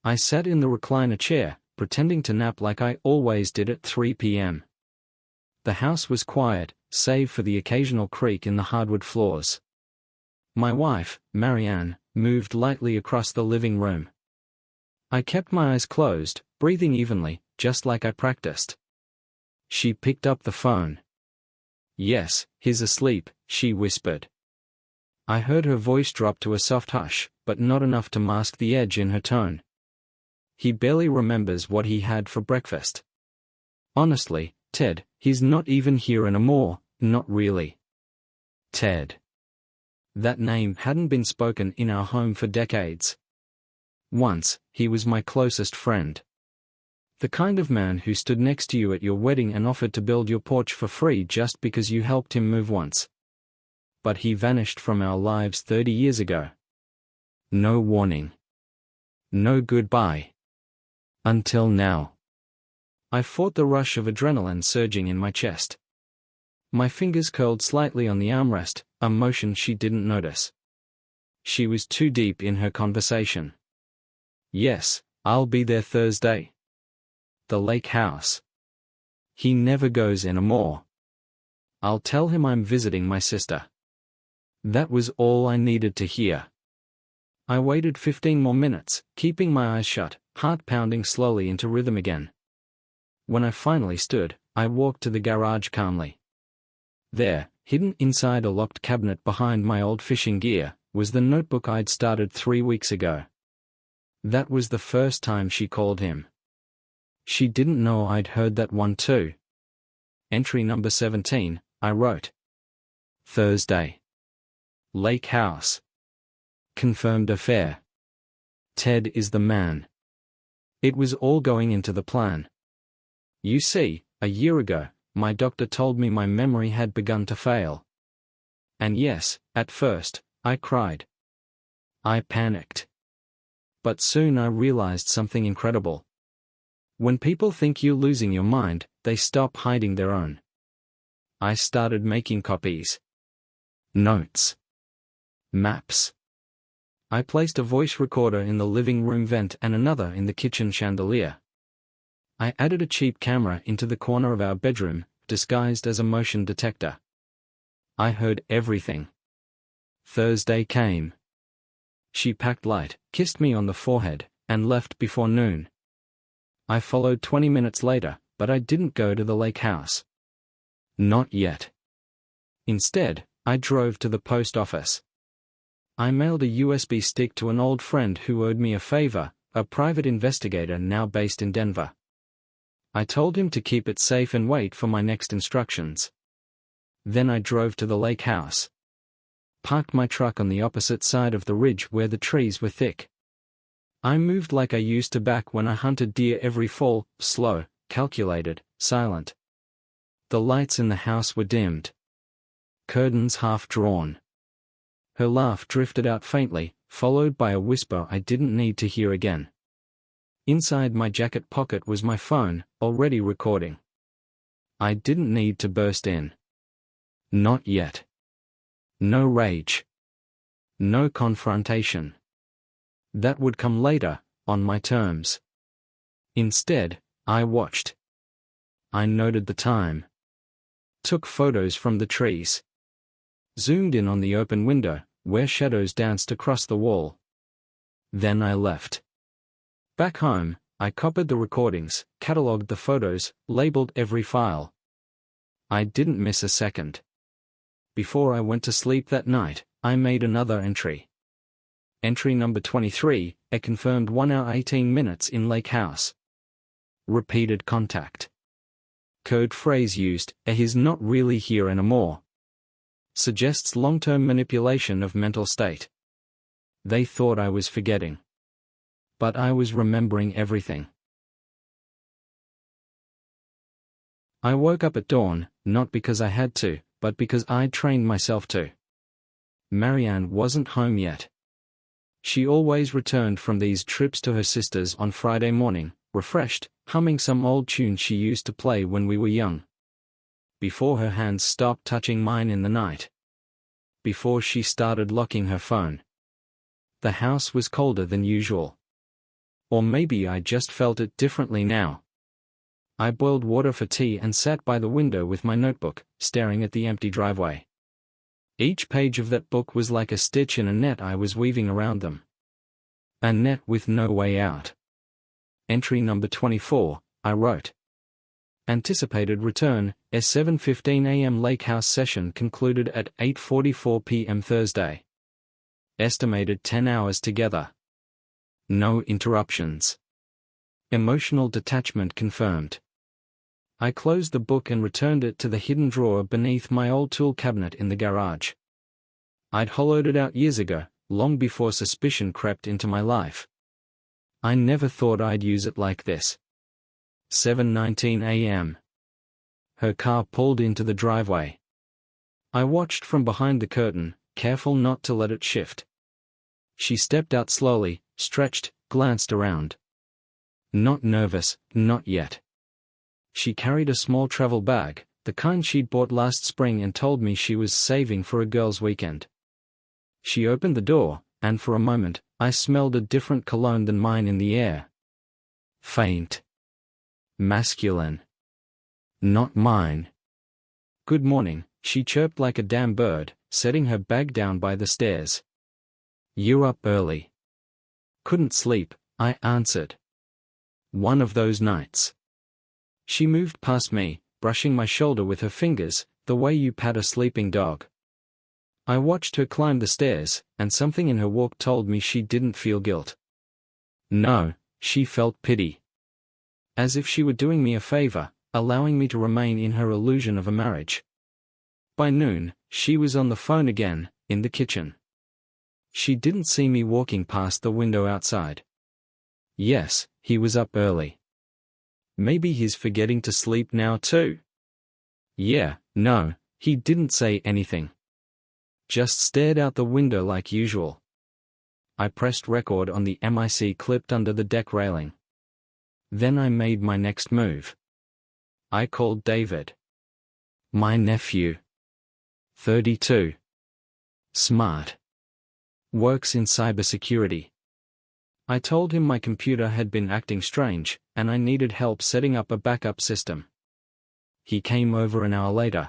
I sat in the recliner chair, pretending to nap like I always did at 3 p.m. The house was quiet, save for the occasional creak in the hardwood floors. My wife, Marianne, moved lightly across the living room. I kept my eyes closed, breathing evenly, just like I practiced. She picked up the phone. "Yes, he's asleep," she whispered. I heard her voice drop to a soft hush, but not enough to mask the edge in her tone. "He barely remembers what he had for breakfast. Honestly, Ted, he's not even here anymore, not really." Ted. That name hadn't been spoken in our home for decades. Once, he was my closest friend. The kind of man who stood next to you at your wedding and offered to build your porch for free just because you helped him move once. But he vanished from our lives 30 years ago. No warning. No goodbye. Until now. I fought the rush of adrenaline surging in my chest. My fingers curled slightly on the armrest, a motion she didn't notice. She was too deep in her conversation. "Yes, I'll be there Thursday. The lake house. He never goes anymore. I'll tell him I'm visiting my sister." That was all I needed to hear. I waited 15 more minutes, keeping my eyes shut, heart pounding slowly into rhythm again. When I finally stood, I walked to the garage calmly. There, hidden inside a locked cabinet behind my old fishing gear, was the notebook I'd started 3 weeks ago. That was the first time she called him. She didn't know I'd heard that one too. Entry number 17, I wrote. Thursday. Lake house. Confirmed affair. Ted is the man. It was all going into the plan. You see, a year ago, my doctor told me my memory had begun to fail. And yes, at first, I cried. I panicked. But soon I realized something incredible. When people think you're losing your mind, they stop hiding their own. I started making copies. Notes. Maps. I placed a voice recorder in the living room vent and another in the kitchen chandelier. I added a cheap camera into the corner of our bedroom, disguised as a motion detector. I heard everything. Thursday came. She packed light, kissed me on the forehead, and left before noon. I followed 20 minutes later, but I didn't go to the lake house. Not yet. Instead, I drove to the post office. I mailed a USB stick to an old friend who owed me a favor, a private investigator now based in Denver. I told him to keep it safe and wait for my next instructions. Then I drove to the lake house. Parked my truck on the opposite side of the ridge where the trees were thick. I moved like I used to back when I hunted deer every fall, slow, calculated, silent. The lights in the house were dimmed. Curtains half drawn. Her laugh drifted out faintly, followed by a whisper I didn't need to hear again. Inside my jacket pocket was my phone, already recording. I didn't need to burst in. Not yet. No rage. No confrontation. That would come later, on my terms. Instead, I watched. I noted the time. Took photos from the trees. Zoomed in on the open window, where shadows danced across the wall. Then I left. Back home, I copied the recordings, catalogued the photos, labeled every file. I didn't miss a second. Before I went to sleep that night, I made another entry. Entry number 23, a confirmed 1 hour 18 minutes in Lake House. Repeated contact. Code phrase used, he's not really here anymore. Suggests long-term manipulation of mental state. They thought I was forgetting. But I was remembering everything. I woke up at dawn, not because I had to, but because I'd trained myself to. Marianne wasn't home yet. She always returned from these trips to her sister's on Friday morning, refreshed, humming some old tune she used to play when we were young. Before her hands stopped touching mine in the night. Before she started locking her phone. The house was colder than usual. Or maybe I just felt it differently now. I boiled water for tea and sat by the window with my notebook, staring at the empty driveway. Each page of that book was like a stitch in a net I was weaving around them. A net with no way out. Entry number 24, I wrote. Anticipated return, a 7:15 a.m. Lake House session concluded at 8:44 p.m. Thursday. Estimated 10 hours together. No interruptions. Emotional detachment confirmed. I closed the book and returned it to the hidden drawer beneath my old tool cabinet in the garage. I'd hollowed it out years ago, long before suspicion crept into my life. I never thought I'd use it like this. 7:19 a.m. Her car pulled into the driveway. I watched from behind the curtain, careful not to let it shift. She stepped out slowly, stretched, glanced around. Not nervous, not yet. She carried a small travel bag, the kind she'd bought last spring, and told me she was saving for a girls' weekend. She opened the door, and for a moment, I smelled a different cologne than mine in the air. Faint. Masculine. Not mine. Good morning, she chirped like a damn bird, setting her bag down by the stairs. You up early? Couldn't sleep, I answered. One of those nights. She moved past me, brushing my shoulder with her fingers, the way you pat a sleeping dog. I watched her climb the stairs, and something in her walk told me she didn't feel guilt. No, she felt pity. As if she were doing me a favor, allowing me to remain in her illusion of a marriage. By noon, she was on the phone again, in the kitchen. She didn't see me walking past the window outside. Yes, he was up early. Maybe he's forgetting to sleep now too. Yeah, no, he didn't say anything. Just stared out the window like usual. I pressed record on the mic clipped under the deck railing. Then I made my next move. I called David. My nephew. 32. Smart. Works in cybersecurity. I told him my computer had been acting strange, and I needed help setting up a backup system. He came over an hour later.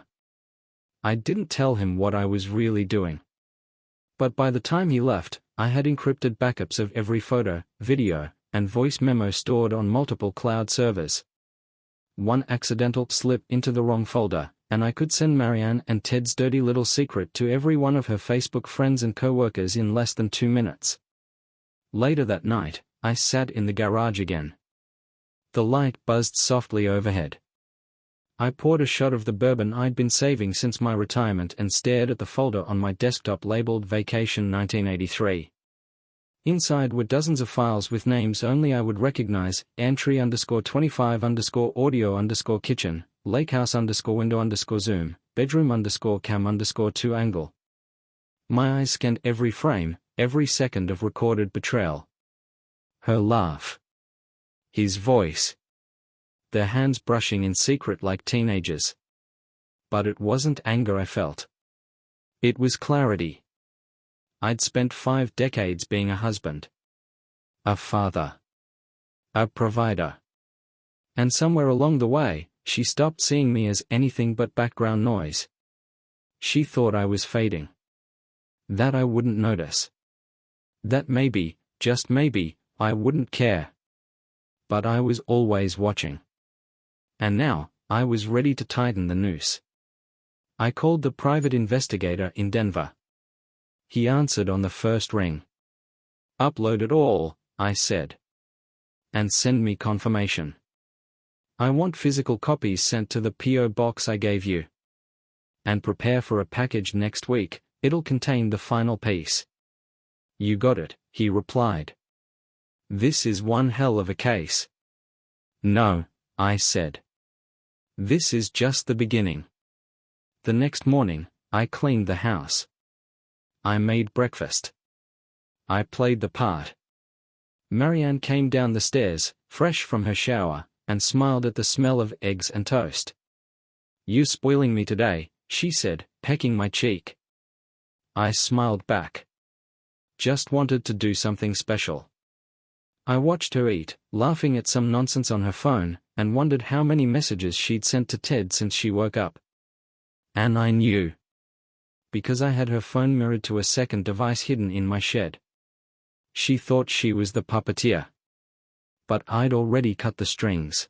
I didn't tell him what I was really doing. But by the time he left, I had encrypted backups of every photo, video, and voice memo stored on multiple cloud servers. One accidental slip into the wrong folder, and I could send Marianne and Ted's dirty little secret to every one of her Facebook friends and co-workers in less than 2 minutes. Later that night, I sat in the garage again. The light buzzed softly overhead. I poured a shot of the bourbon I'd been saving since my retirement and stared at the folder on my desktop labeled Vacation 1983. Inside were dozens of files with names only I would recognize: entry_25_audio_kitchen, lakehouse_window_zoom, bedroom_cam_2 My eyes scanned every frame, every second of recorded betrayal. Her laugh. His voice. Their hands brushing in secret like teenagers. But it wasn't anger I felt. It was clarity. I'd spent 5 decades being a husband. A father. A provider. And somewhere along the way, she stopped seeing me as anything but background noise. She thought I was fading. That I wouldn't notice. That maybe, just maybe, I wouldn't care. But I was always watching. And now, I was ready to tighten the noose. I called the private investigator in Denver. He answered on the first ring. Upload it all, I said. And send me confirmation. I want physical copies sent to the P.O. box I gave you. And prepare for a package next week, it'll contain the final piece. You got it, he replied. This is one hell of a case. No, I said. This is just the beginning. The next morning, I cleaned the house. I made breakfast. I played the part. Marianne came down the stairs, fresh from her shower, and smiled at the smell of eggs and toast. You spoiling me today, she said, pecking my cheek. I smiled back. Just wanted to do something special. I watched her eat, laughing at some nonsense on her phone, and wondered how many messages she'd sent to Ted since she woke up. And I knew. Because I had her phone mirrored to a second device hidden in my shed. She thought she was the puppeteer. But I'd already cut the strings.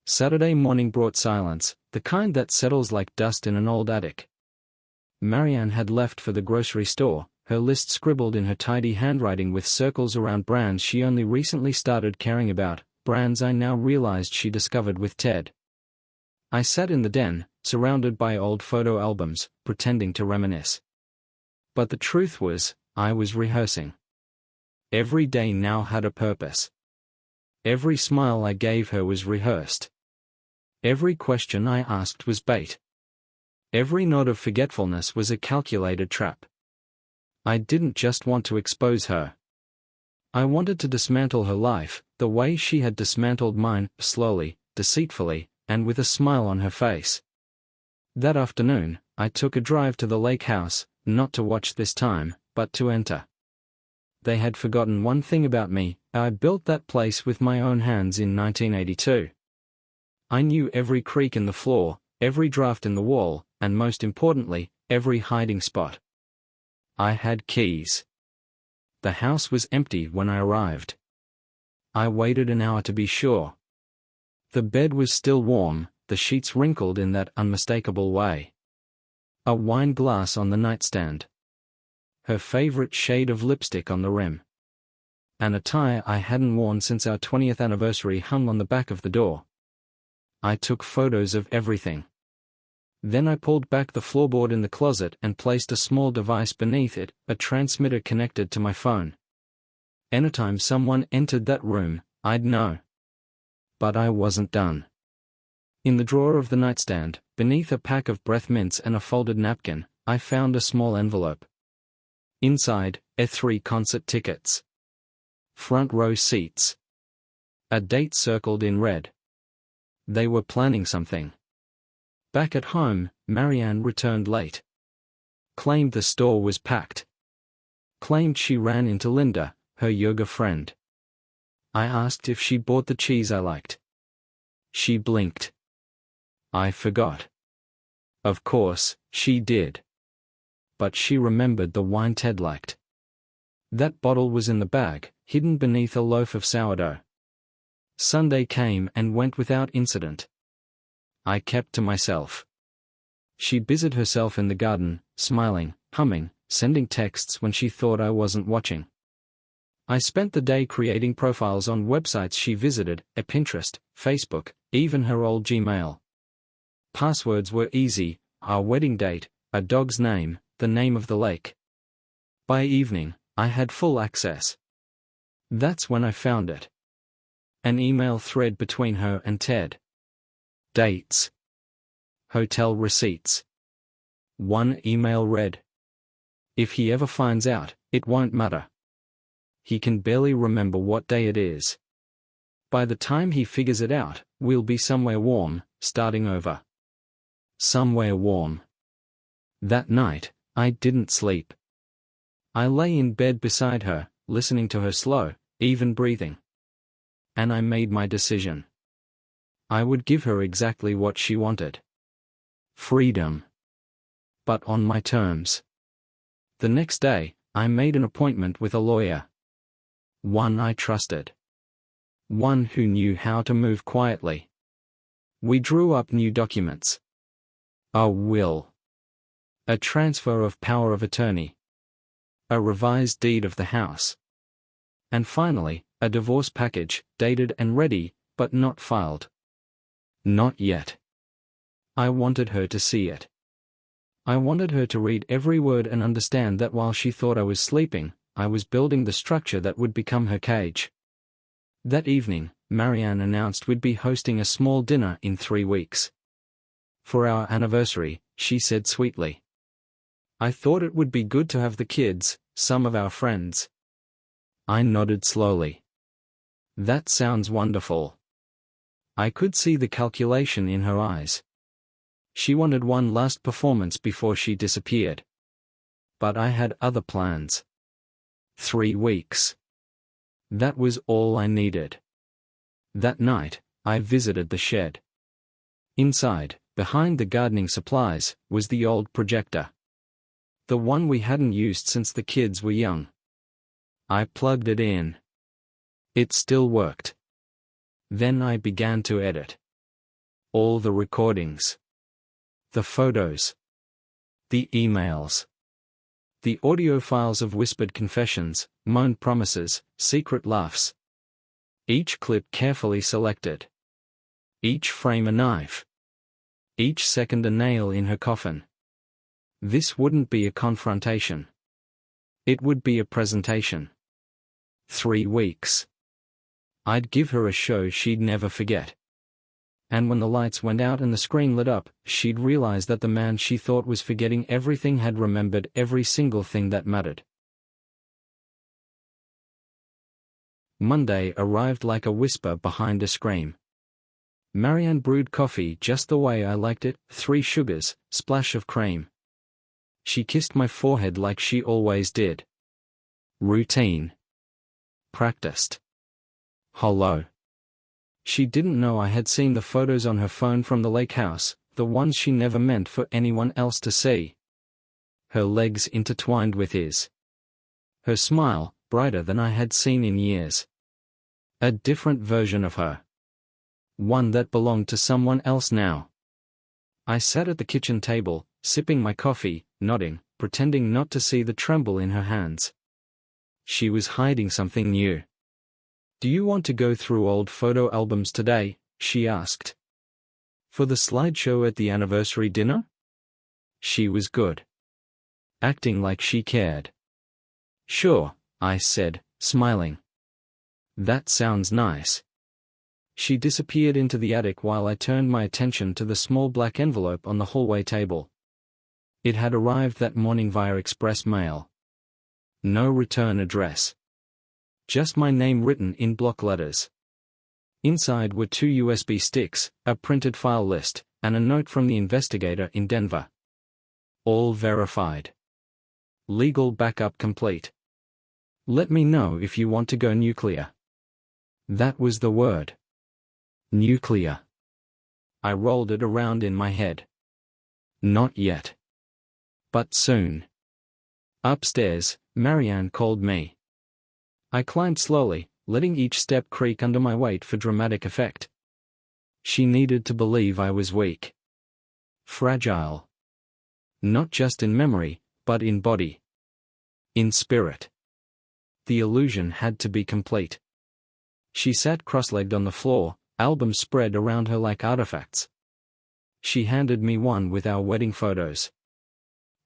Saturday morning brought silence, the kind that settles like dust in an old attic. Marianne had left for the grocery store, her list scribbled in her tidy handwriting with circles around brands she only recently started caring about, brands I now realized she discovered with Ted. I sat in the den, surrounded by old photo albums, pretending to reminisce. But the truth was, I was rehearsing. Every day now had a purpose. Every smile I gave her was rehearsed. Every question I asked was bait. Every nod of forgetfulness was a calculated trap. I didn't just want to expose her. I wanted to dismantle her life, the way she had dismantled mine, slowly, deceitfully, and with a smile on her face. That afternoon, I took a drive to the lake house, not to watch this time, but to enter. They had forgotten one thing about me: I built that place with my own hands in 1982. I knew every creak in the floor, every draft in the wall, and most importantly, every hiding spot. I had keys. The house was empty when I arrived. I waited an hour to be sure. The bed was still warm, the sheets wrinkled in that unmistakable way. A wine glass on the nightstand. Her favorite shade of lipstick on the rim. An attire I hadn't worn since our 20th anniversary hung on the back of the door. I took photos of everything. Then I pulled back the floorboard in the closet and placed a small device beneath it, a transmitter connected to my phone. Anytime someone entered that room, I'd know. But I wasn't done. In the drawer of the nightstand, beneath a pack of breath mints and a folded napkin, I found a small envelope. Inside, 3 concert tickets. Front row seats. A date circled in red. They were planning something. Back at home, Marianne returned late. Claimed the store was packed. Claimed she ran into Linda, her yoga friend. I asked if she bought the cheese I liked. She blinked. I forgot. Of course, she did. But she remembered the wine Ted liked. That bottle was in the bag, hidden beneath a loaf of sourdough. Sunday came and went without incident. I kept to myself. She busied herself in the garden, smiling, humming, sending texts when she thought I wasn't watching. I spent the day creating profiles on websites she visited, a Pinterest, Facebook, even her old Gmail. Passwords were easy: our wedding date, a dog's name, the name of the lake. By evening, I had full access. That's when I found it. An email thread between her and Ted. Dates. Hotel receipts. One email read: "If he ever finds out, it won't matter. He can barely remember what day it is. By the time he figures it out, we'll be somewhere warm, starting over." Somewhere warm. That night, I didn't sleep. I lay in bed beside her, listening to her slow, even breathing. And I made my decision. I would give her exactly what she wanted. Freedom. But on my terms. The next day, I made an appointment with a lawyer. One I trusted. One who knew how to move quietly. We drew up new documents. A will. A transfer of power of attorney. A revised deed of the house. And finally, a divorce package, dated and ready, but not filed. Not yet. I wanted her to see it. I wanted her to read every word and understand that while she thought I was sleeping, I was building the structure that would become her cage. That evening, Marianne announced we'd be hosting a small dinner in 3 weeks. For our anniversary, she said sweetly. I thought it would be good to have the kids, some of our friends. I nodded slowly. That sounds wonderful. I could see the calculation in her eyes. She wanted one last performance before she disappeared. But I had other plans. 3 weeks. That was all I needed. That night, I visited the shed. Inside, behind the gardening supplies, was the old projector. The one we hadn't used since the kids were young. I plugged it in. It still worked. Then I began to edit. All the recordings. The photos. The emails. The audio files of whispered confessions, moaned promises, secret laughs. Each clip carefully selected. Each frame a knife. Each second a nail in her coffin. This wouldn't be a confrontation. It would be a presentation. 3 weeks. I'd give her a show she'd never forget. And when the lights went out and the screen lit up, she'd realize that the man she thought was forgetting everything had remembered every single thing that mattered. Monday arrived like a whisper behind a scream. Marianne brewed coffee just the way I liked it, 3 sugars, splash of cream. She kissed my forehead like she always did. Routine. Practiced. Hello. She didn't know I had seen the photos on her phone from the lake house, the ones she never meant for anyone else to see. Her legs intertwined with his. Her smile, brighter than I had seen in years. A different version of her. One that belonged to someone else now. I sat at the kitchen table, sipping my coffee, nodding, pretending not to see the tremble in her hands. She was hiding something new. "Do you want to go through old photo albums today?" she asked. "For the slideshow at the anniversary dinner?" She was good. Acting like she cared. "Sure," I said, smiling. "That sounds nice." She disappeared into the attic while I turned my attention to the small black envelope on the hallway table. It had arrived that morning via express mail. No return address. Just my name written in block letters. Inside were 2 USB sticks, a printed file list, and a note from the investigator in Denver. All verified. Legal backup complete. Let me know if you want to go nuclear. That was the word. Nuclear. I rolled it around in my head. Not yet. But soon. Upstairs, Marianne called me. I climbed slowly, letting each step creak under my weight for dramatic effect. She needed to believe I was weak. Fragile. Not just in memory, but in body. In spirit. The illusion had to be complete. She sat cross-legged on the floor, albums spread around her like artifacts. She handed me one with our wedding photos.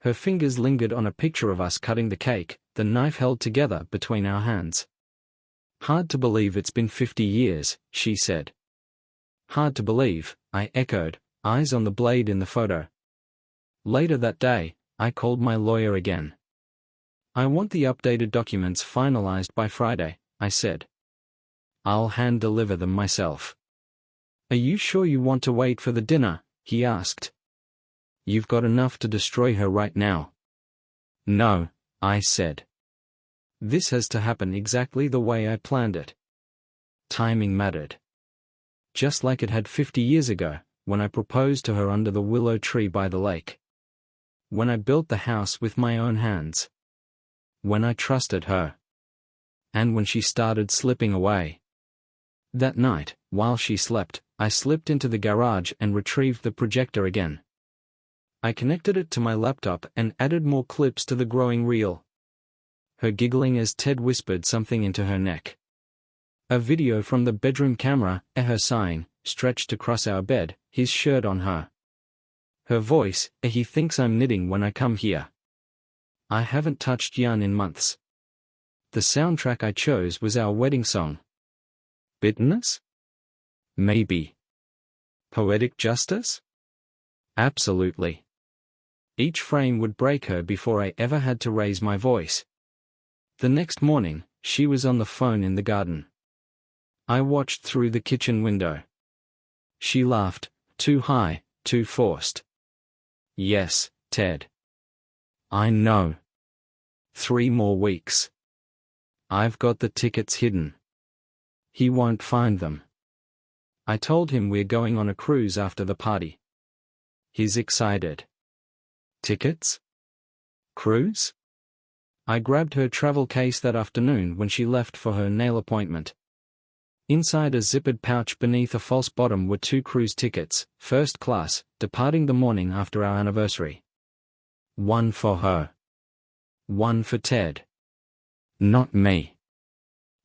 Her fingers lingered on a picture of us cutting the cake, the knife held together between our hands. "Hard to believe it's been 50 years, she said. "Hard to believe," I echoed, eyes on the blade in the photo. Later that day, I called my lawyer again. "I want the updated documents finalized by Friday," I said. "I'll hand-deliver them myself." "Are you sure you want to wait for the dinner?" he asked. "You've got enough to destroy her right now." "No," I said. "This has to happen exactly the way I planned it." Timing mattered. Just like it had 50 years ago, when I proposed to her under the willow tree by the lake. When I built the house with my own hands. When I trusted her. And when she started slipping away. That night, while she slept, I slipped into the garage and retrieved the projector again. I connected it to my laptop and added more clips to the growing reel. Her giggling as Ted whispered something into her neck. A video from the bedroom camera, her sighing, stretched across our bed, his shirt on her. Her voice, "He thinks I'm knitting when I come here. I haven't touched yarn in months." The soundtrack I chose was our wedding song. Bitterness? Maybe. Poetic justice? Absolutely. Each frame would break her before I ever had to raise my voice. The next morning, she was on the phone in the garden. I watched through the kitchen window. She laughed, too high, too forced. "Yes, Ted. I know. 3 more weeks." I've got the tickets hidden. He won't find them. I told him we're going on a cruise after the party. He's excited. Tickets? Cruise? I grabbed her travel case that afternoon when she left for her nail appointment. Inside a zippered pouch beneath a false bottom were 2 cruise tickets, first class, departing the morning after our anniversary. One for her. One for Ted. Not me.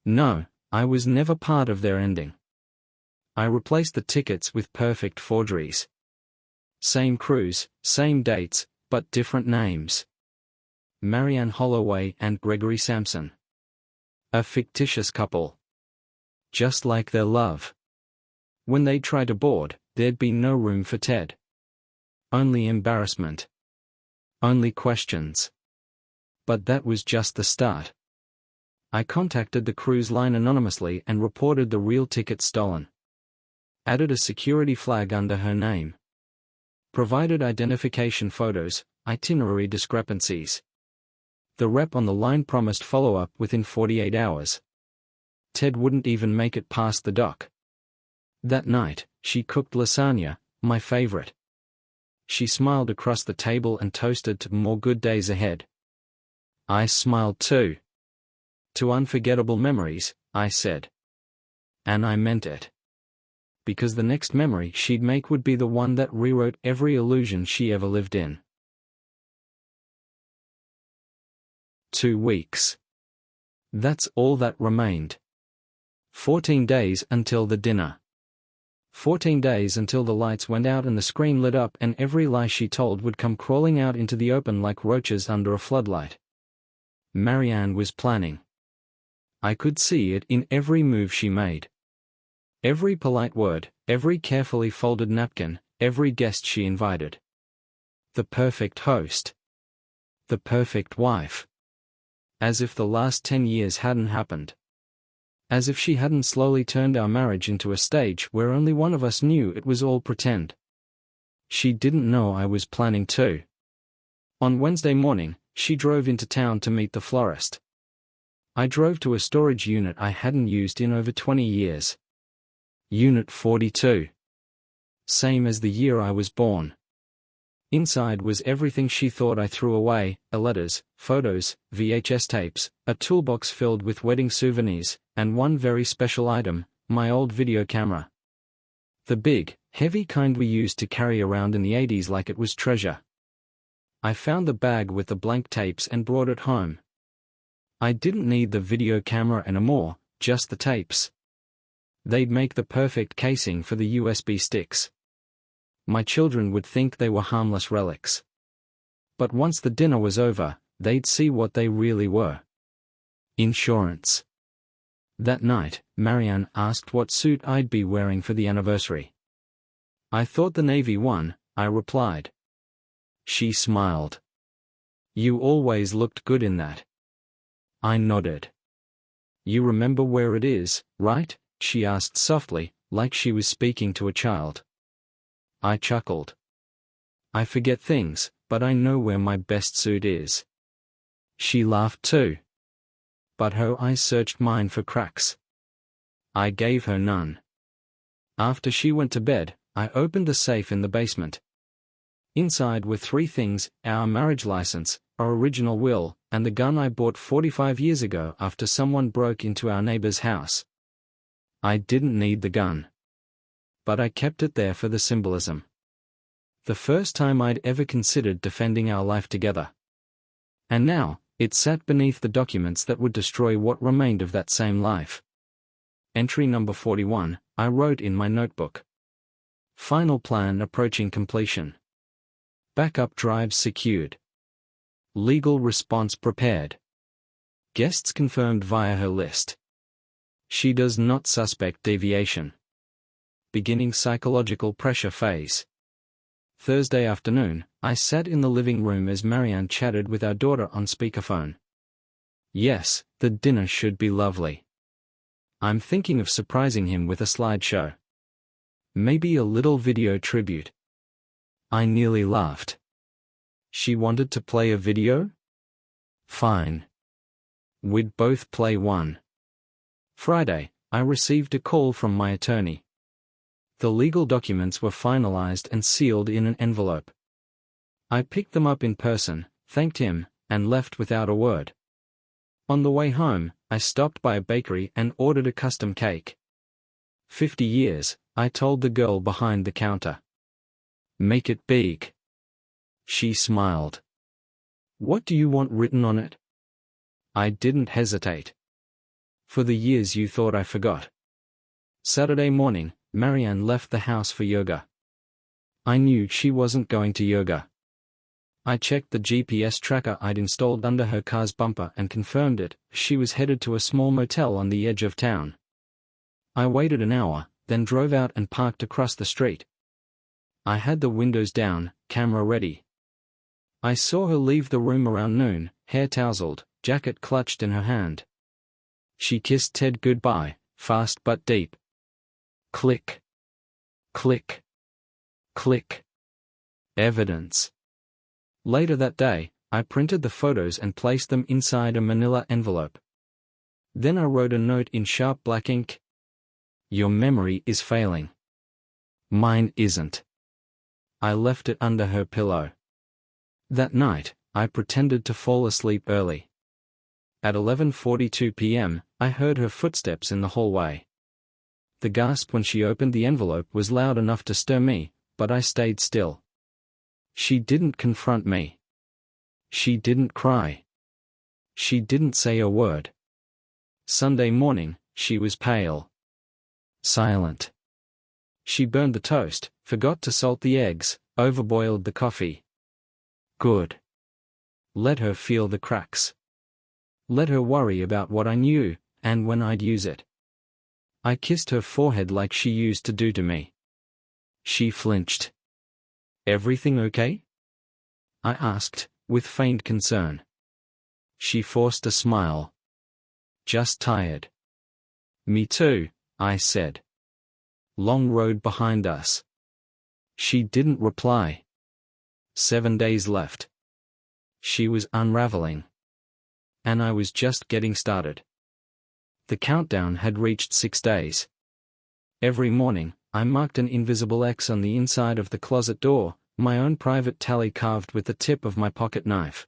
No, I was never part of their ending. I replaced the tickets with perfect forgeries. Same cruise, same dates, but different names. Marianne Holloway and Gregory Sampson. A fictitious couple. Just like their love. When they tried to board, there'd be no room for Ted. Only embarrassment. Only questions. But that was just the start. I contacted the cruise line anonymously and reported the real ticket stolen. Added a security flag under her name. Provided identification photos, itinerary discrepancies. The rep on the line promised follow-up within 48 hours. Ted wouldn't even make it past the dock. That night, she cooked lasagna, my favorite. She smiled across the table and toasted to more good days ahead. I smiled too. To unforgettable memories, I said. And I meant it. Because the next memory she'd make would be the one that rewrote every illusion she ever lived in. 2 weeks. That's all that remained. 14 days until the dinner. 14 days until the lights went out and the screen lit up and every lie she told would come crawling out into the open like roaches under a floodlight. Marianne was planning. I could see it in every move she made. Every polite word, every carefully folded napkin, every guest she invited. The perfect host. The perfect wife. As if the last 10 years hadn't happened. As if she hadn't slowly turned our marriage into a stage where only one of us knew it was all pretend. She didn't know I was planning too. On Wednesday morning, she drove into town to meet the florist. I drove to a storage unit I hadn't used in over 20 years. Unit 42. Same as the year I was born. Inside was everything she thought I threw away, letters, photos, VHS tapes, a toolbox filled with wedding souvenirs, and one very special item, my old video camera. The big, heavy kind we used to carry around in the 80s like it was treasure. I found the bag with the blank tapes and brought it home. I didn't need the video camera anymore, just the tapes. They'd make the perfect casing for the USB sticks. My children would think they were harmless relics. But once the dinner was over, they'd see what they really were. Insurance. That night, Marianne asked what suit I'd be wearing for the anniversary. I thought the navy one, I replied. She smiled. You always looked good in that. I nodded. You remember where it is, right? She asked softly, like she was speaking to a child. I chuckled. I forget things, but I know where my best suit is. She laughed too. But her eyes searched mine for cracks. I gave her none. After she went to bed, I opened the safe in the basement. Inside were 3 things: our marriage license, our original will, and the gun I bought 45 years ago after someone broke into our neighbor's house. I didn't need the gun. But I kept it there for the symbolism. The first time I'd ever considered defending our life together. And now, it sat beneath the documents that would destroy what remained of that same life. Entry number 41, I wrote in my notebook. Final plan approaching completion. Backup drives secured. Legal response prepared. Guests confirmed via her list. She does not suspect deviation. Beginning psychological pressure phase. Thursday afternoon, I sat in the living room as Marianne chatted with our daughter on speakerphone. Yes, the dinner should be lovely. I'm thinking of surprising him with a slideshow. Maybe a little video tribute. I nearly laughed. She wanted to play a video? Fine. We'd both play one. Friday, I received a call from my attorney. The legal documents were finalized and sealed in an envelope. I picked them up in person, thanked him, and left without a word. On the way home, I stopped by a bakery and ordered a custom cake. 50 years, I told the girl behind the counter. Make it big. She smiled. What do you want written on it? I didn't hesitate. For the years you thought I forgot. Saturday morning, Marianne left the house for yoga. I knew she wasn't going to yoga. I checked the GPS tracker I'd installed under her car's bumper and confirmed it. She was headed to a small motel on the edge of town. I waited an hour, then drove out and parked across the street. I had the windows down, camera ready. I saw her leave the room around noon, hair tousled, jacket clutched in her hand. She kissed Ted goodbye, fast but deep. Click. Click. Click. Evidence. Later that day, I printed the photos and placed them inside a manila envelope. Then I wrote a note in sharp black ink. Your memory is failing. Mine isn't. I left it under her pillow. That night, I pretended to fall asleep early. At 11:42 p.m., I heard her footsteps in the hallway. The gasp when she opened the envelope was loud enough to stir me, but I stayed still. She didn't confront me. She didn't cry. She didn't say a word. Sunday morning, she was pale. Silent. She burned the toast, forgot to salt the eggs, overboiled the coffee. Good. Let her feel the cracks. Let her worry about what I knew, and when I'd use it. I kissed her forehead like she used to do to me. She flinched. Everything okay? I asked, with feigned concern. She forced a smile. Just tired. Me too, I said. Long road behind us. She didn't reply. 7 days left. She was unraveling. And I was just getting started. The countdown had reached 6 days. Every morning, I marked an invisible X on the inside of the closet door, my own private tally carved with the tip of my pocket knife.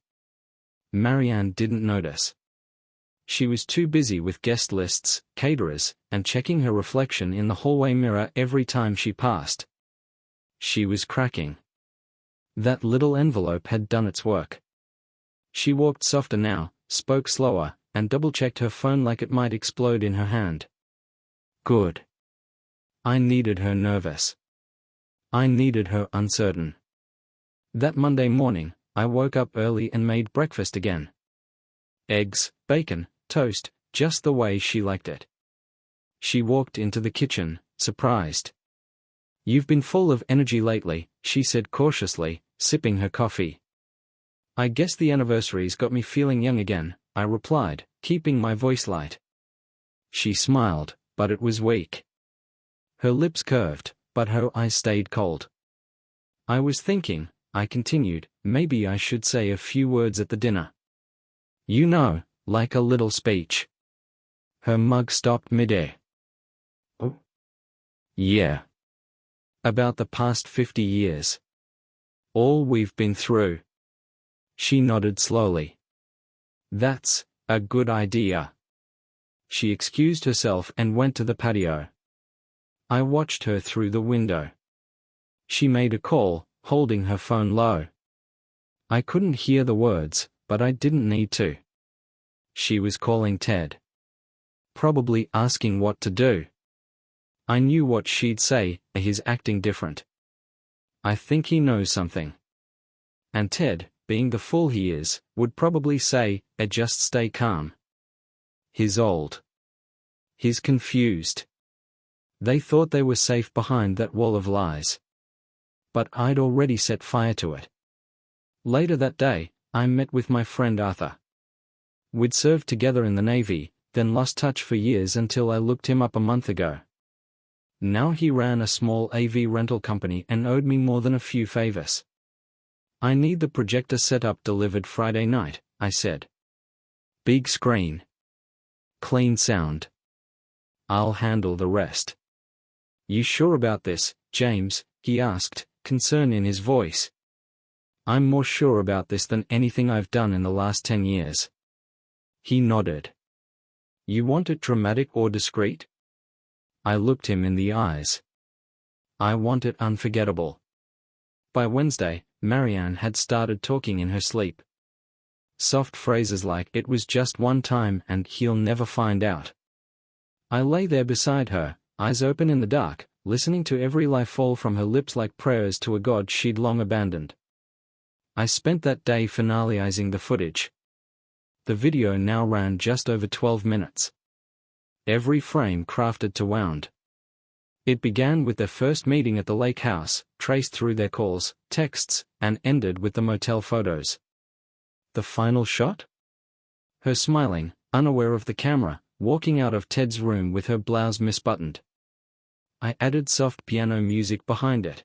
Marianne didn't notice. She was too busy with guest lists, caterers, and checking her reflection in the hallway mirror every time she passed. She was cracking. That little envelope had done its work. She walked softer now, spoke slower, and double-checked her phone like it might explode in her hand. Good. I needed her nervous. I needed her uncertain. That Monday morning, I woke up early and made breakfast again. Eggs, bacon, toast, just the way she liked it. She walked into the kitchen, surprised. You've been full of energy lately, she said cautiously, sipping her coffee. I guess the anniversary's got me feeling young again, I replied, keeping my voice light. She smiled, but it was weak. Her lips curved, but her eyes stayed cold. I was thinking, I continued, maybe I should say a few words at the dinner. You know, like a little speech. Her mug stopped midair. Oh? Yeah. About the past 50 years. All we've been through. She nodded slowly. That's a good idea. She excused herself and went to the patio. I watched her through the window. She made a call, holding her phone low. I couldn't hear the words, but I didn't need to. She was calling Ted. Probably asking what to do. I knew what she'd say, he's acting different. I think he knows something. And Ted, being the fool he is, would probably say, just stay calm. He's old. He's confused. They thought they were safe behind that wall of lies. But I'd already set fire to it. Later that day, I met with my friend Arthur. We'd served together in the Navy, then lost touch for years until I looked him up a month ago. Now he ran a small AV rental company and owed me more than a few favors. I need the projector setup delivered Friday night, I said. Big screen. Clean sound. I'll handle the rest. You sure about this, James? He asked, concern in his voice. I'm more sure about this than anything I've done in the last 10 years. He nodded. You want it dramatic or discreet? I looked him in the eyes. I want it unforgettable. By Wednesday, Marianne had started talking in her sleep. Soft phrases like "it was just one time" and "he'll never find out." I lay there beside her, eyes open in the dark, listening to every lie fall from her lips like prayers to a god she'd long abandoned. I spent that day finalizing the footage. The video now ran just over 12 minutes. Every frame crafted to wound. It began with their first meeting at the lake house, traced through their calls, texts, and ended with the motel photos. The final shot? Her smiling, unaware of the camera, walking out of Ted's room with her blouse misbuttoned. I added soft piano music behind it.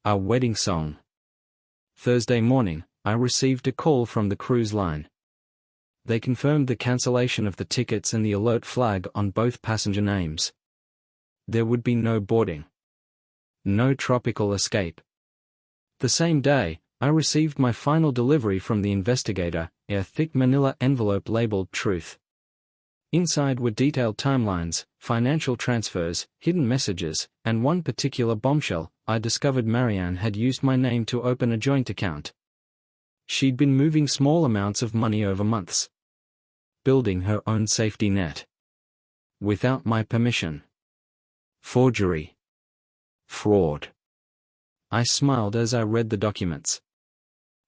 Our wedding song. Thursday morning, I received a call from the cruise line. They confirmed the cancellation of the tickets and the alert flag on both passenger names. There would be no boarding. No tropical escape. The same day, I received my final delivery from the investigator, a thick manila envelope labeled Truth. Inside were detailed timelines, financial transfers, hidden messages, and one particular bombshell. I discovered Marianne had used my name to open a joint account. She'd been moving small amounts of money over months. Building her own safety net. Without my permission. Forgery. Fraud. I smiled as I read the documents.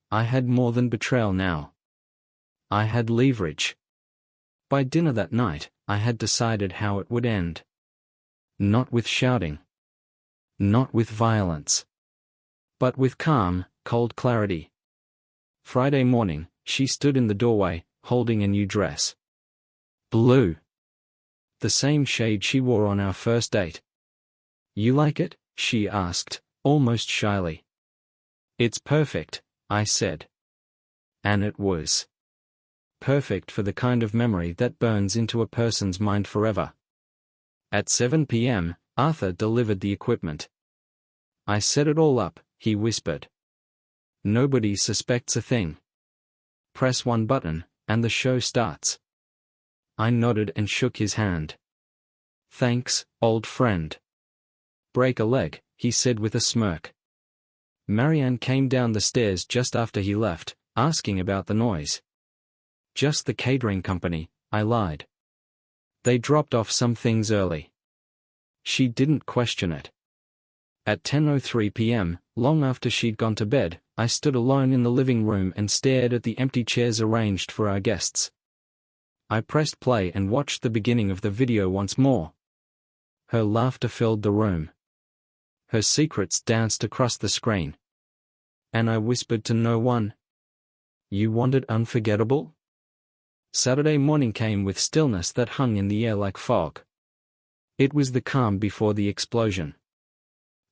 I had more than betrayal now. I had leverage. By dinner that night, I had decided how it would end. Not with shouting. Not with violence. But with calm, cold clarity. Friday morning, she stood in the doorway, holding a new dress. Blue. The same shade she wore on our first date. You like it? She asked, almost shyly. It's perfect, I said. And it was. Perfect for the kind of memory that burns into a person's mind forever. At 7 p.m., Arthur delivered the equipment. I set it all up, he whispered. Nobody suspects a thing. Press one button, and the show starts. I nodded and shook his hand. Thanks, old friend. Break a leg, he said with a smirk. Marianne came down the stairs just after he left, asking about the noise. Just the catering company, I lied. They dropped off some things early. She didn't question it. At 10:03 p.m., long after she'd gone to bed, I stood alone in the living room and stared at the empty chairs arranged for our guests. I pressed play and watched the beginning of the video once more. Her laughter filled the room. Her secrets danced across the screen. And I whispered to no one. You want it unforgettable? Saturday morning came with stillness that hung in the air like fog. It was the calm before the explosion.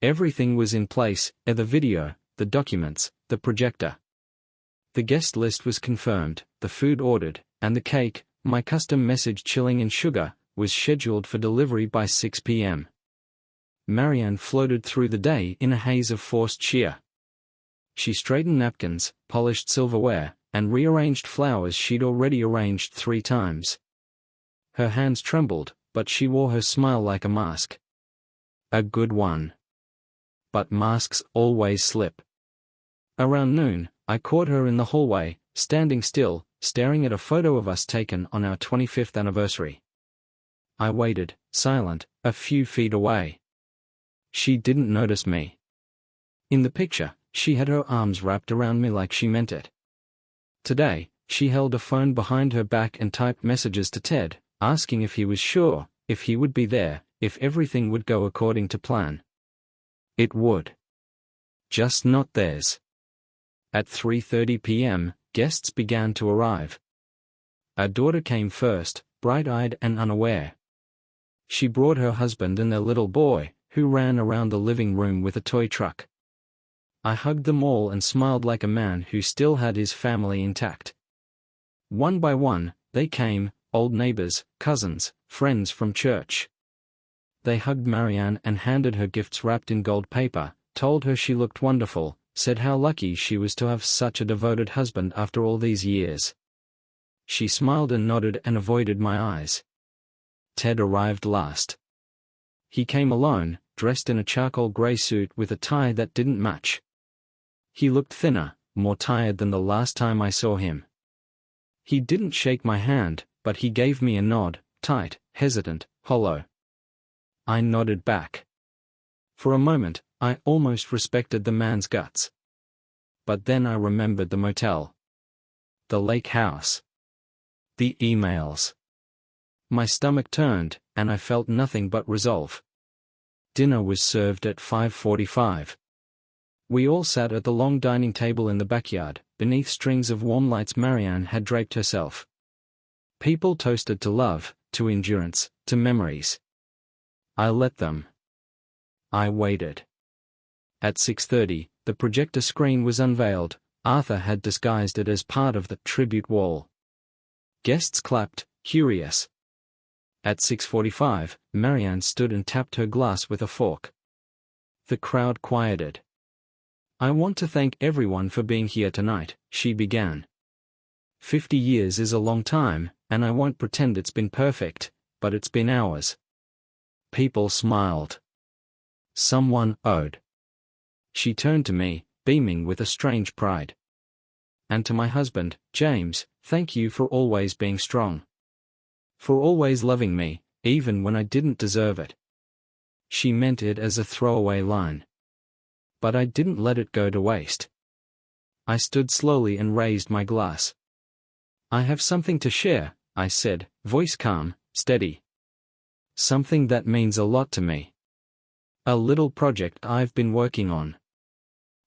Everything was in place, the video, the documents, the projector. The guest list was confirmed, the food ordered, and the cake, my custom message chilling in sugar, was scheduled for delivery by 6 p.m. Marianne floated through the day in a haze of forced cheer. She straightened napkins, polished silverware, and rearranged flowers she'd already arranged 3 times. Her hands trembled, but she wore her smile like a mask. A good one. But masks always slip. Around noon, I caught her in the hallway, standing still, staring at a photo of us taken on our 25th anniversary. I waited, silent, a few feet away. She didn't notice me. In the picture, she had her arms wrapped around me like she meant it. Today, she held a phone behind her back and typed messages to Ted, asking if he was sure, if he would be there, if everything would go according to plan. It would. Just not theirs. At 3:30 p.m., guests began to arrive. Our daughter came first, bright-eyed and unaware. She brought her husband and their little boy, who ran around the living room with a toy truck. I hugged them all and smiled like a man who still had his family intact. One by one, they came, old neighbors, cousins, friends from church. They hugged Marianne and handed her gifts wrapped in gold paper, told her she looked wonderful, said how lucky she was to have such a devoted husband after all these years. She smiled and nodded and avoided my eyes. Ted arrived last. He came alone, dressed in a charcoal gray suit with a tie that didn't match. He looked thinner, more tired than the last time I saw him. He didn't shake my hand, but he gave me a nod, tight, hesitant, hollow. I nodded back. For a moment, I almost respected the man's guts. But then I remembered the motel. The lake house. The emails. My stomach turned, and I felt nothing but resolve. Dinner was served at 5:45. We all sat at the long dining table in the backyard, beneath strings of warm lights Marianne had draped herself. People toasted to love, to endurance, to memories. I let them. I waited. At 6:30, the projector screen was unveiled. Arthur had disguised it as part of the tribute wall. Guests clapped, curious. At 6:45, Marianne stood and tapped her glass with a fork. The crowd quieted. "I want to thank everyone for being here tonight," she began. 50 years is a long time, and I won't pretend it's been perfect, but it's been ours. People smiled. Someone owed. She turned to me, beaming with a strange pride. "And to my husband, James, thank you for always being strong. For always loving me, even when I didn't deserve it." She meant it as a throwaway line. But I didn't let it go to waste. I stood slowly and raised my glass. "I have something to share," I said, voice calm, steady. "Something that means a lot to me. A little project I've been working on."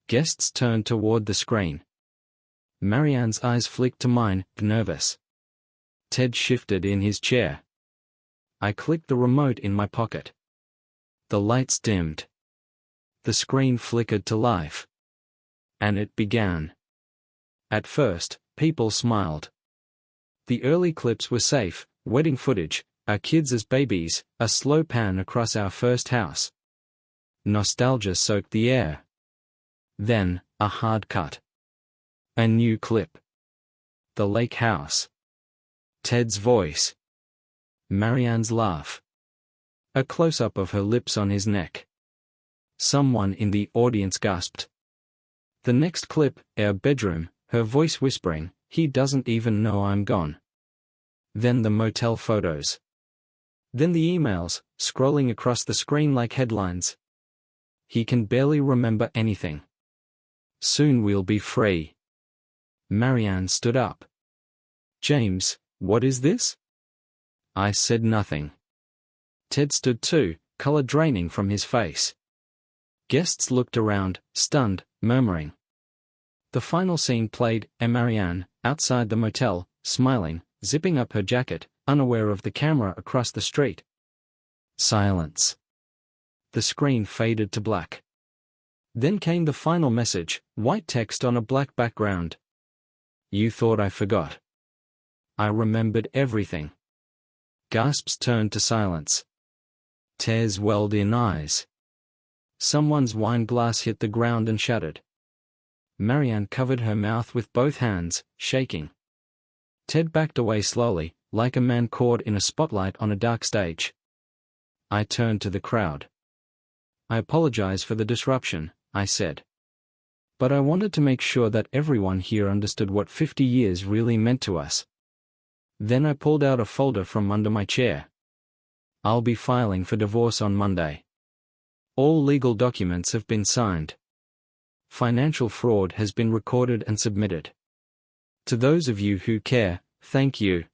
Guests turned toward the screen. Marianne's eyes flicked to mine, nervous. Ted shifted in his chair. I clicked the remote in my pocket. The lights dimmed. The screen flickered to life. And it began. At first, people smiled. The early clips were safe, wedding footage, our kids as babies, a slow pan across our first house. Nostalgia soaked the air. Then, a hard cut. A new clip. The lake house. Ted's voice. Marianne's laugh. A close-up of her lips on his neck. Someone in the audience gasped. The next clip, our bedroom, her voice whispering, "He doesn't even know I'm gone." Then the motel photos. Then the emails, scrolling across the screen like headlines. He can barely remember anything. Soon we'll be free. Marianne stood up. "James, what is this?" I said nothing. Ted stood too, color draining from his face. Guests looked around, stunned, murmuring. The final scene played, and Marianne, outside the motel, smiling, zipping up her jacket, unaware of the camera across the street. Silence. The screen faded to black. Then came the final message, white text on a black background. "You thought I forgot. I remembered everything." Gasps turned to silence. Tears welled in eyes. Someone's wine glass hit the ground and shattered. Marianne covered her mouth with both hands, shaking. Ted backed away slowly, like a man caught in a spotlight on a dark stage. I turned to the crowd. "I apologize for the disruption," I said. "But I wanted to make sure that everyone here understood what 50 years really meant to us." Then I pulled out a folder from under my chair. "I'll be filing for divorce on Monday. All legal documents have been signed. Financial fraud has been recorded and submitted. To those of you who care, thank you.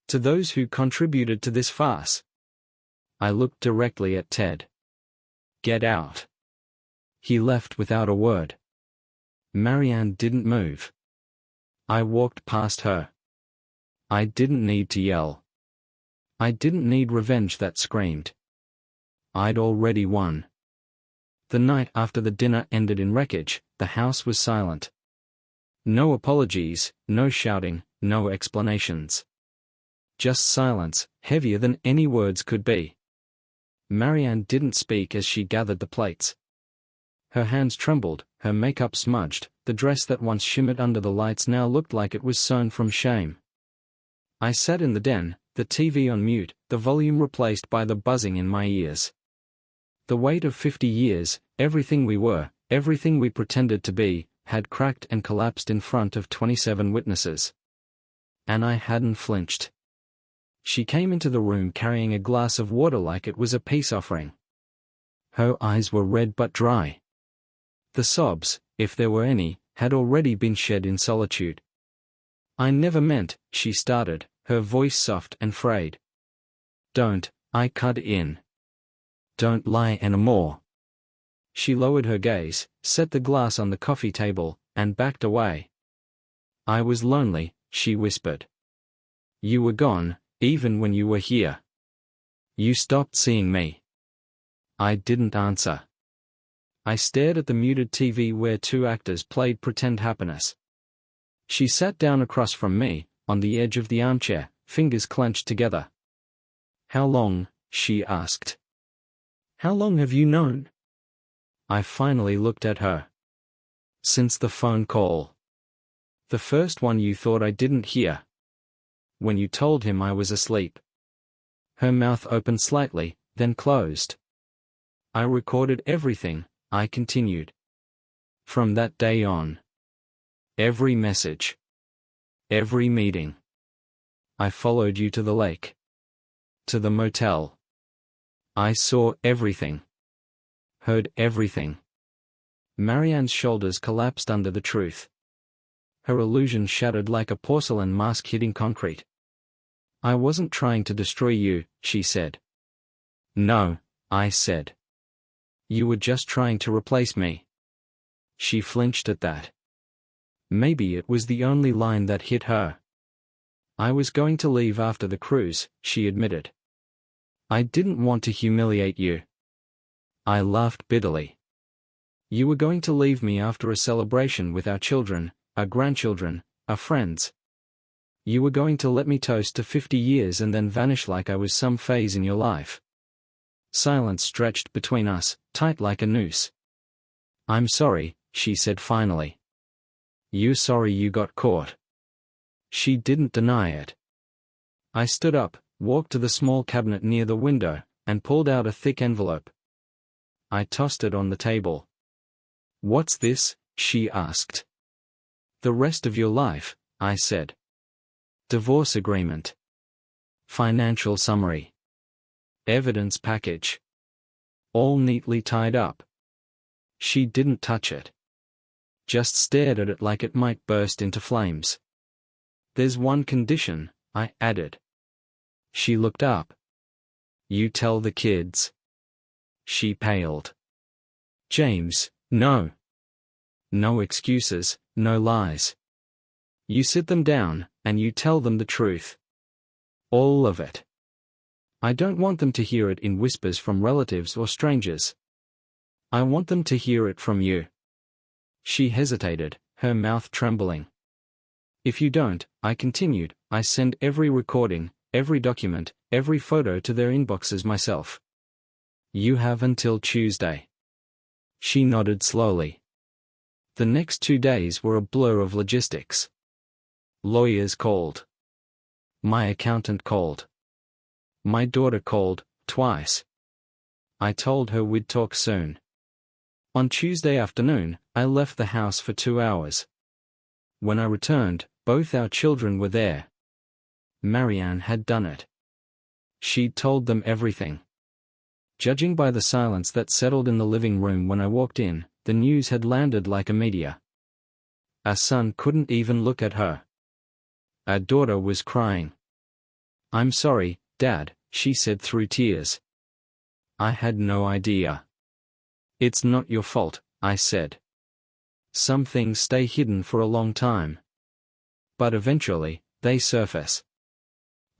To those who contributed to this farce." I looked directly at Ted. "Get out." He left without a word. Marianne didn't move. I walked past her. I didn't need to yell. I didn't need revenge that screamed. I'd already won. The night after the dinner ended in wreckage, the house was silent. No apologies, no shouting, no explanations. just silence, heavier than any words could be. Marianne didn't speak as she gathered the plates. Her hands trembled, her makeup smudged, the dress that once shimmered under the lights now looked like it was sewn from shame. I sat in the den, the TV on mute, the volume replaced by the buzzing in my ears. The weight of 50 years, everything we were, everything we pretended to be, had cracked and collapsed in front of 27 witnesses. And I hadn't flinched. She came into the room carrying a glass of water like it was a peace offering. Her eyes were red but dry. The sobs, if there were any, had already been shed in solitude. "I never meant," she started, her voice soft and frayed. "Don't," I cut in. "Don't lie anymore." She lowered her gaze, set the glass on the coffee table, and backed away. "I was lonely," she whispered. "You were gone, even when you were here. You stopped seeing me." I didn't answer. I stared at the muted TV where two actors played pretend happiness. She sat down across from me, on the edge of the armchair, fingers clenched together. "How long?" she asked. "How long have you known?" I finally looked at her. "Since the phone call. The first one you thought I didn't hear. When you told him I was asleep." Her mouth opened slightly, then closed. "I recorded everything," I continued. "From that day on. Every message. Every meeting. I followed you to the lake. To the motel. I saw everything. Heard everything." Marianne's shoulders collapsed under the truth. Her illusion shattered like a porcelain mask hitting concrete. "I wasn't trying to destroy you," she said. "No," I said. "You were just trying to replace me." She flinched at that. Maybe it was the only line that hit her. "I was going to leave after the cruise," she admitted. "I didn't want to humiliate you." I laughed bitterly. "You were going to leave me after a celebration with our children, our grandchildren, our friends. You were going to let me toast to 50 years and then vanish like I was some phase in your life." Silence stretched between us, tight like a noose. "I'm sorry," she said finally. "You sorry you got caught?" She didn't deny it. I stood up, walked to the small cabinet near the window, and pulled out a thick envelope. I tossed it on the table. "What's this?" she asked. "The rest of your life," I said. "Divorce agreement. Financial summary. Evidence package. All neatly tied up." She didn't touch it. Just stared at it like it might burst into flames. "There's one condition," I added. She looked up. "You tell the kids." She paled. "James, no. No excuses, no lies. You sit them down, and you tell them the truth. All of it. I don't want them to hear it in whispers from relatives or strangers. I want them to hear it from you." She hesitated, her mouth trembling. "If you don't," I continued, "I send every recording, every document, every photo to their inboxes myself. You have until Tuesday." She nodded slowly. The next 2 days were a blur of logistics. Lawyers called. My accountant called. My daughter called, twice. I told her we'd talk soon. On Tuesday afternoon, I left the house for 2 hours. When I returned, both our children were there. Marianne had done it. She'd told them everything. Judging by the silence that settled in the living room when I walked in, the news had landed like a meteor. Our son couldn't even look at her. Our daughter was crying. "I'm sorry, Dad," she said through tears. "I had no idea." "It's not your fault," I said. "Some things stay hidden for a long time. But eventually, they surface."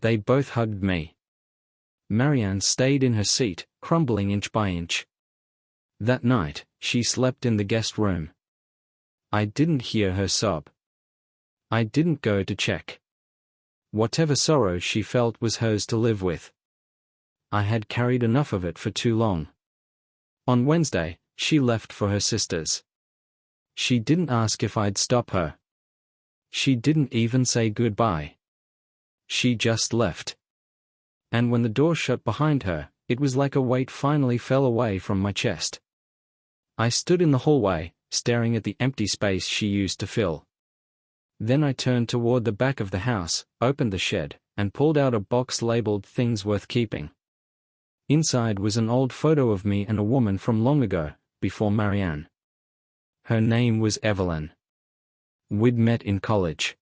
They both hugged me. Marianne stayed in her seat, crumbling inch by inch. That night, she slept in the guest room. I didn't hear her sob. I didn't go to check. Whatever sorrow she felt was hers to live with. I had carried enough of it for too long. On Wednesday, she left for her sister's. She didn't ask if I'd stop her. She didn't even say goodbye. She just left. And when the door shut behind her, it was like a weight finally fell away from my chest. I stood in the hallway, staring at the empty space she used to fill. Then I turned toward the back of the house, opened the shed, and pulled out a box labeled "Things Worth Keeping." Inside was an old photo of me and a woman from long ago, before Marianne. Her name was Evelyn. We'd met in college.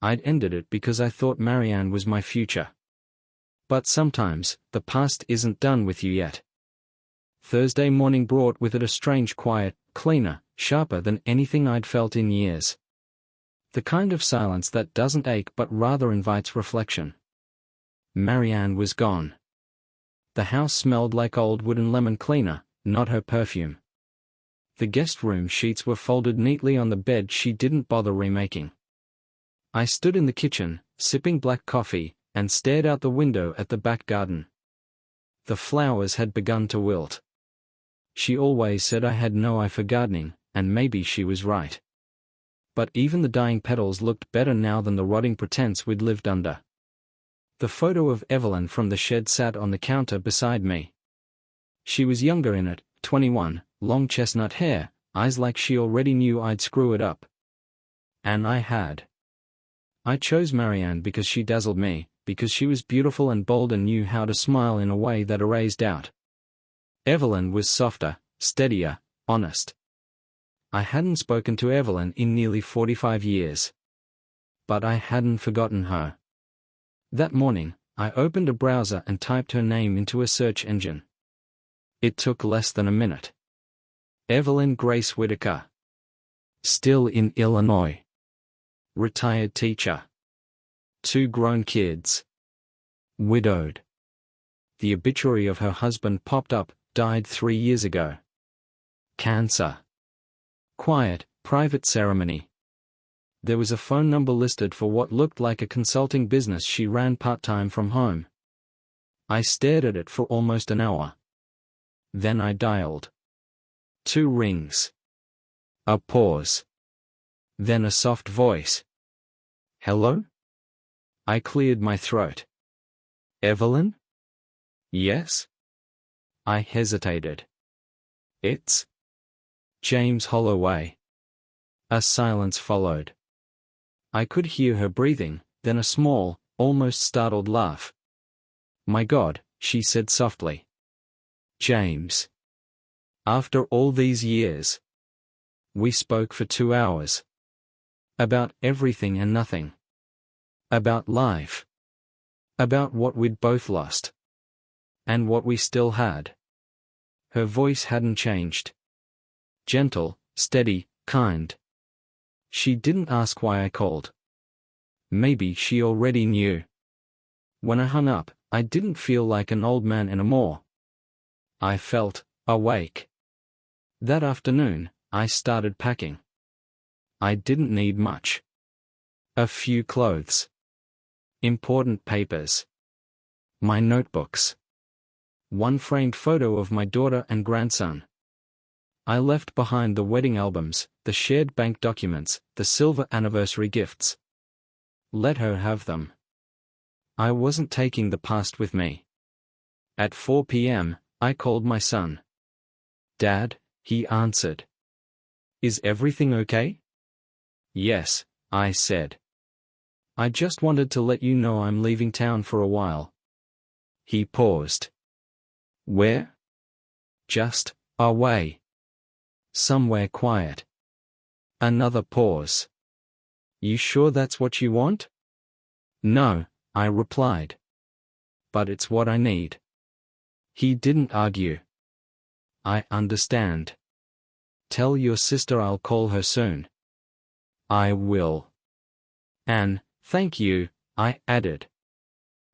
I'd ended it because I thought Marianne was my future. But sometimes, the past isn't done with you yet. Thursday morning brought with it a strange quiet, cleaner, sharper than anything I'd felt in years. The kind of silence that doesn't ache but rather invites reflection. Marianne was gone. The house smelled like old wood and lemon cleaner, not her perfume. The guest room sheets were folded neatly on the bed she didn't bother remaking. I stood in the kitchen, sipping black coffee, and stared out the window at the back garden. The flowers had begun to wilt. She always said I had no eye for gardening, and maybe she was right. But even the dying petals looked better now than the rotting pretense we'd lived under. The photo of Evelyn from the shed sat on the counter beside me. She was younger in it, 21, long chestnut hair, eyes like she already knew I'd screw it up. And I had. I chose Marianne because she dazzled me, because she was beautiful and bold and knew how to smile in a way that erased doubt. Evelyn was softer, steadier, honest. I hadn't spoken to Evelyn in nearly 45 years. But I hadn't forgotten her. That morning, I opened a browser and typed her name into a search engine. It took less than a minute. Evelyn Grace Whitaker. Still in Illinois. Retired teacher. 2 grown kids. Widowed. The obituary of her husband popped up, died 3 years ago. Cancer. Quiet, private ceremony. There was a phone number listed for what looked like a consulting business she ran part-time from home. I stared at it for almost an hour. Then I dialed. 2 rings. A pause. Then a soft voice. Hello? I cleared my throat. Evelyn? Yes? I hesitated. It's James Holloway. A silence followed. I could hear her breathing, then a small, almost startled laugh. My God, she said softly. James. After all these years. We spoke for 2 hours. About everything and nothing. About life. About what we'd both lost. And what we still had. Her voice hadn't changed. Gentle, steady, kind. She didn't ask why I called. Maybe she already knew. When I hung up, I didn't feel like an old man anymore. I felt awake. That afternoon, I started packing. I didn't need much. A few clothes. Important papers. My notebooks. 1 framed photo of my daughter and grandson. I left behind the wedding albums, the shared bank documents, the silver anniversary gifts. Let her have them. I wasn't taking the past with me. At 4 p.m., I called my son. Dad, he answered. Is everything okay? Yes, I said. I just wanted to let you know I'm leaving town for a while. He paused. Where? Just away. Somewhere quiet. Another pause. You sure that's what you want? No, I replied. But it's what I need. He didn't argue. I understand. Tell your sister I'll call her soon. I will. And, thank you, I added.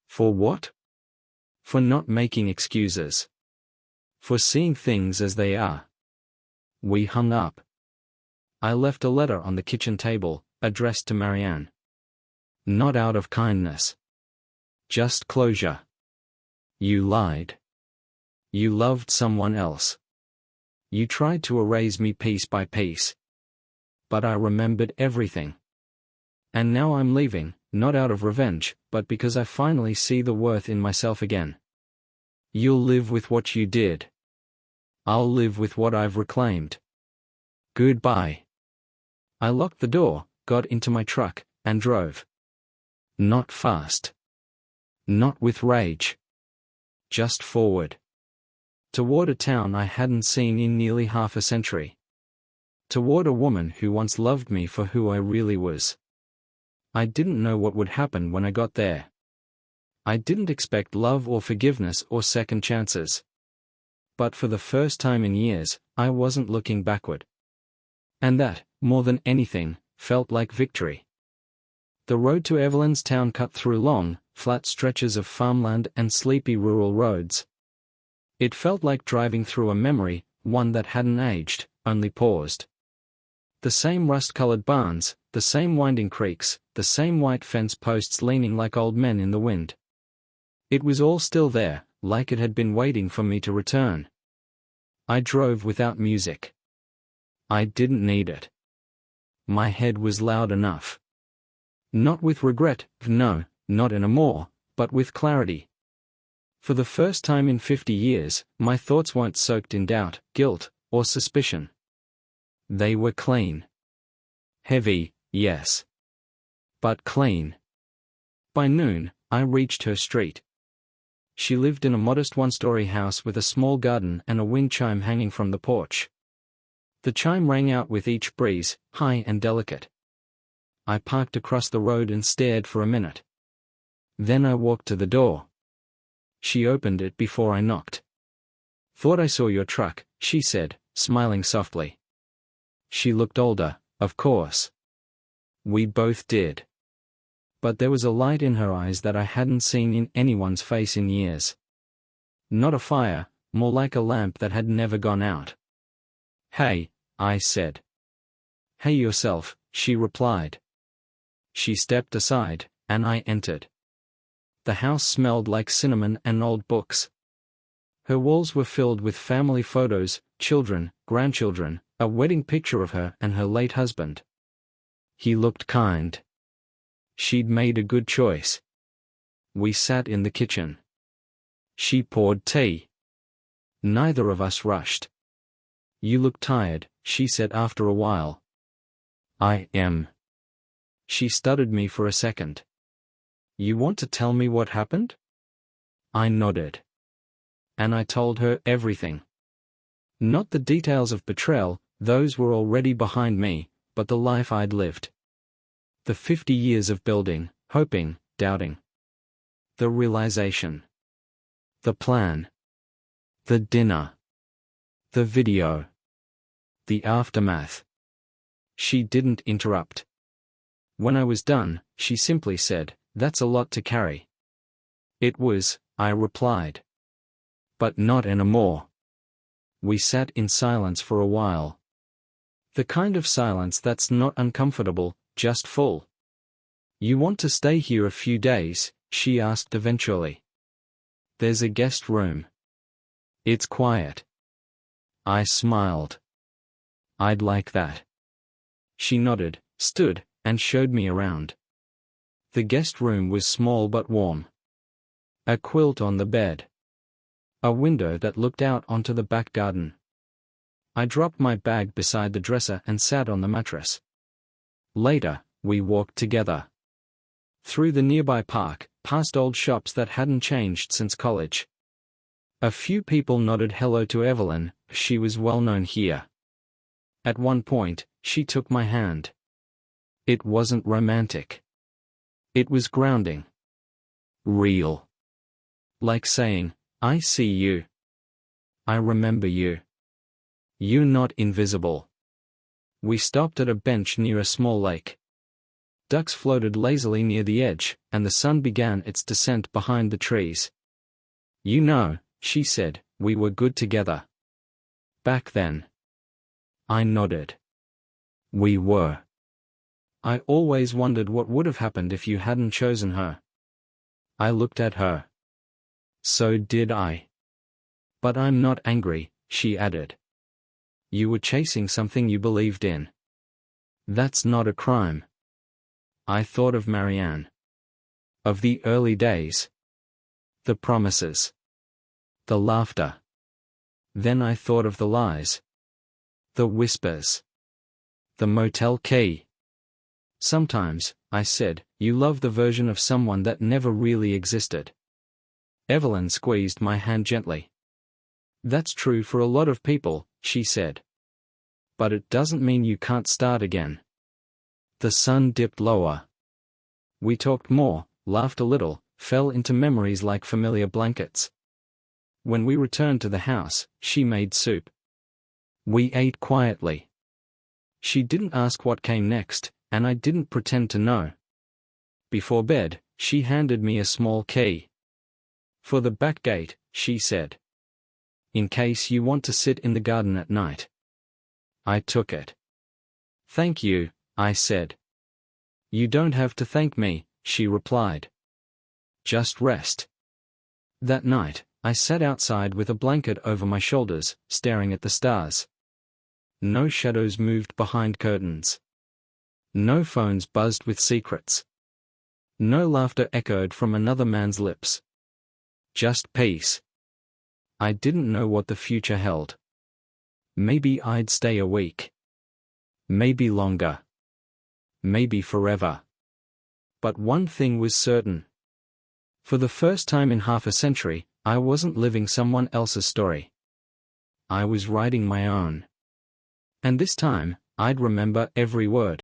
For what? For not making excuses. For seeing things as they are. We hung up. I left a letter on the kitchen table, addressed to Marianne. Not out of kindness. Just closure. You lied. You loved someone else. You tried to erase me piece by piece. But I remembered everything. And now I'm leaving, not out of revenge, but because I finally see the worth in myself again. You'll live with what you did. I'll live with what I've reclaimed. Goodbye. I locked the door, got into my truck, and drove. Not fast. Not with rage. Just forward. Toward a town I hadn't seen in nearly half a century. Toward a woman who once loved me for who I really was. I didn't know what would happen when I got there. I didn't expect love or forgiveness or second chances. But for the first time in years, I wasn't looking backward. And that, more than anything, felt like victory. The road to Evelyn's town cut through long, flat stretches of farmland and sleepy rural roads. It felt like driving through a memory, one that hadn't aged, only paused. The same rust-colored barns, the same winding creeks, the same white fence posts leaning like old men in the wind. It was all still there, like it had been waiting for me to return. I drove without music. I didn't need it. My head was loud enough. Not with regret, no, not anymore, but with clarity. For the first time in 50 years, my thoughts weren't soaked in doubt, guilt, or suspicion. They were clean. Heavy, yes. But clean. By noon, I reached her street. She lived in a modest one-story house with a small garden and a wind chime hanging from the porch. The chime rang out with each breeze, high and delicate. I parked across the road and stared for a minute. Then I walked to the door. She opened it before I knocked. "Thought I saw your truck," she said, smiling softly. She looked older, of course. We both did. But there was a light in her eyes that I hadn't seen in anyone's face in years. Not a fire, more like a lamp that had never gone out. "Hey," I said. "Hey yourself," she replied. She stepped aside, and I entered. The house smelled like cinnamon and old books. Her walls were filled with family photos, children, grandchildren, a wedding picture of her and her late husband. He looked kind. She'd made a good choice. We sat in the kitchen. She poured tea. Neither of us rushed. "You look tired," she said after a while. "I am." She stuttered me for a second. "You want to tell me what happened?" I nodded. And I told her everything. Not the details of betrayal, those were already behind me, but the life I'd lived. The 50 years of building, hoping, doubting. The realization. The plan. The dinner. The video. The aftermath. She didn't interrupt. When I was done, she simply said, "That's a lot to carry." "It was," I replied. "But not anymore." We sat in silence for a while. The kind of silence that's not uncomfortable, just full. "You want to stay here a few days?" she asked eventually. "There's a guest room. It's quiet." I smiled. "I'd like that." She nodded, stood, and showed me around. The guest room was small but warm. A quilt on the bed. A window that looked out onto the back garden. I dropped my bag beside the dresser and sat on the mattress. Later, we walked together. Through the nearby park, past old shops that hadn't changed since college. A few people nodded hello to Evelyn, she was well known here. At one point, she took my hand. It wasn't romantic. It was grounding. Real. Like saying, "I see you. I remember you. You're not invisible." We stopped at a bench near a small lake. Ducks floated lazily near the edge, and the sun began its descent behind the trees. "You know," she said, "we were good together. Back then." I nodded. We were. I always wondered what would have happened if you hadn't chosen her. I looked at her. So did I. But I'm not angry, she added. You were chasing something you believed in. That's not a crime. I thought of Marianne. Of the early days. The promises. The laughter. Then I thought of the lies. The whispers. The motel key. Sometimes, I said, you love the version of someone that never really existed. Evelyn squeezed my hand gently. That's true for a lot of people, she said. But it doesn't mean you can't start again. The sun dipped lower. We talked more, laughed a little, fell into memories like familiar blankets. When we returned to the house, she made soup. We ate quietly. She didn't ask what came next, and I didn't pretend to know. Before bed, she handed me a small key. For the back gate, she said. In case you want to sit in the garden at night. I took it. Thank you, I said. You don't have to thank me, she replied. Just rest. That night, I sat outside with a blanket over my shoulders, staring at the stars. No shadows moved behind curtains. No phones buzzed with secrets. No laughter echoed from another man's lips. Just peace. I didn't know what the future held. Maybe I'd stay a week. Maybe longer. Maybe forever. But one thing was certain. For the first time in half a century, I wasn't living someone else's story. I was writing my own. And this time, I'd remember every word.